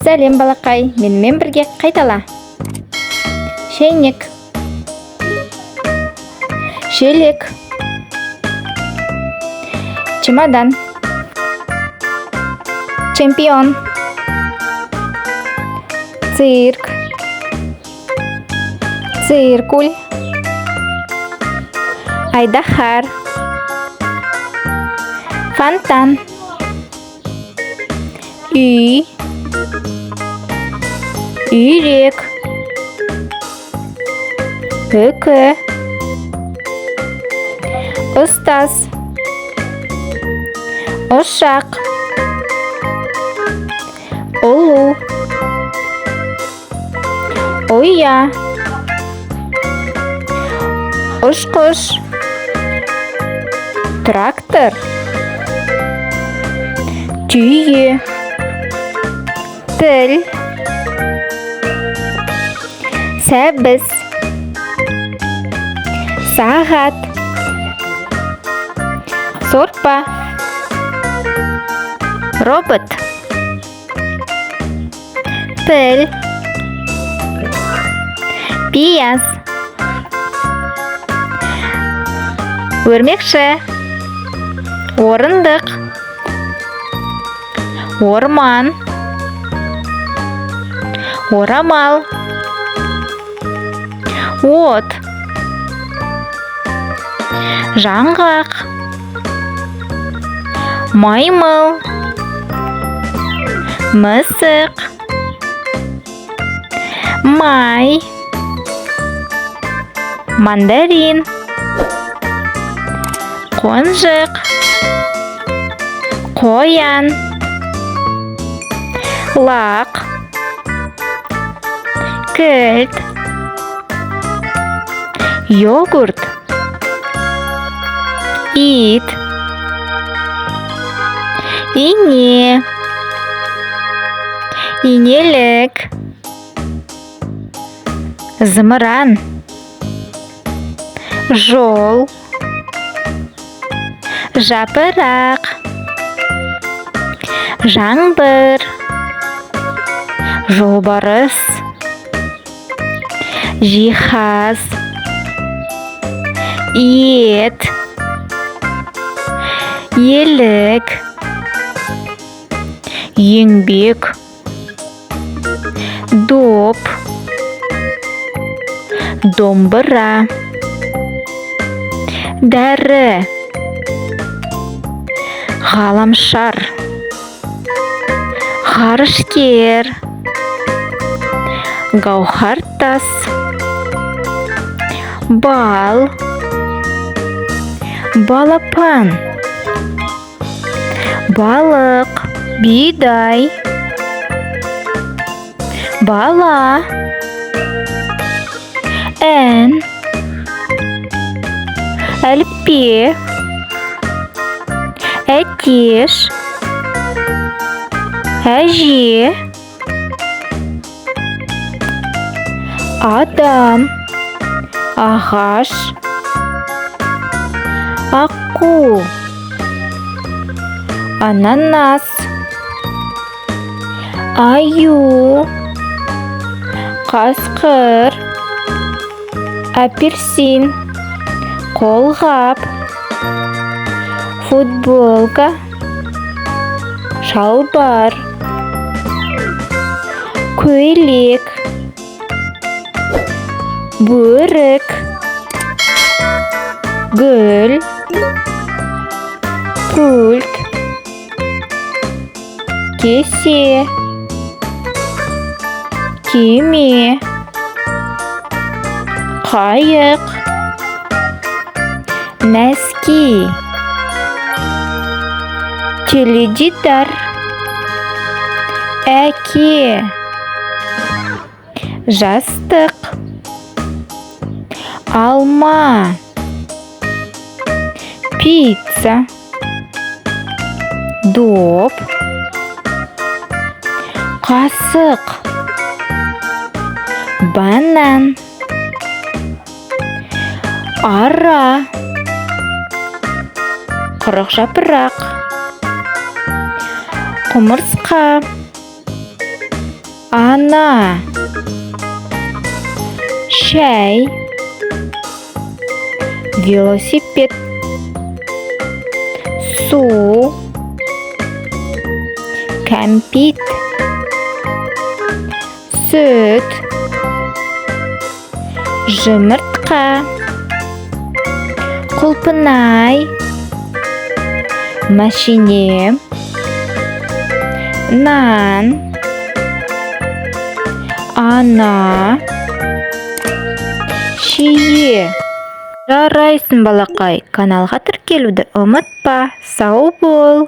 Сәлем балақай, менімен бірге қайтала. Шәйнек, шелек, чемодан, чемпион, цирк, циркуль, айдаһар, фонтан, үй, үйрек, үкі, ұстаз, ұшақ, ұлу, ұя, ұшқыш, трактор, түйе, тіл, сәбіз, сағат, сорпа, робот, піл, пияз, өрмекші, орындық, орман, орамал, от, жаңғақ, маймыл, мысық, май, мандарин, қонжық, қоян, лақ, кілт, йогурт, ит, ине, инелік, зымыран, жол, жапырақ, жаңбыр, жолбарыс, жиһаз, ет, елік, еңбек, доп, домбыра, дәрі, ғаламшар, ғарышкер, гауһартас, бал, балапан, балық, бидай, бала, ән, әліппе, әтеш, әже, адам, ағаш, аққу, ананас, аю, қасқыр, апельсин, қолғап, футболка, шалбар, көйлек, бөрік, гүл, пульт, кесе, кеме, қайық, нәски, теледидар, әке, жастық, алма, пицца, доп, қасық, банан, ара, құрық жапырақ, құмырсқа, Ана. Шәй. Велосипед. Су. Кәмпит. Сөт. Жұмыртқа. Құлпынай. Машине. Нан. Ана. Шие. Жарайсың, балақай. Каналға тіркелуді ұмытпа. Сау бол.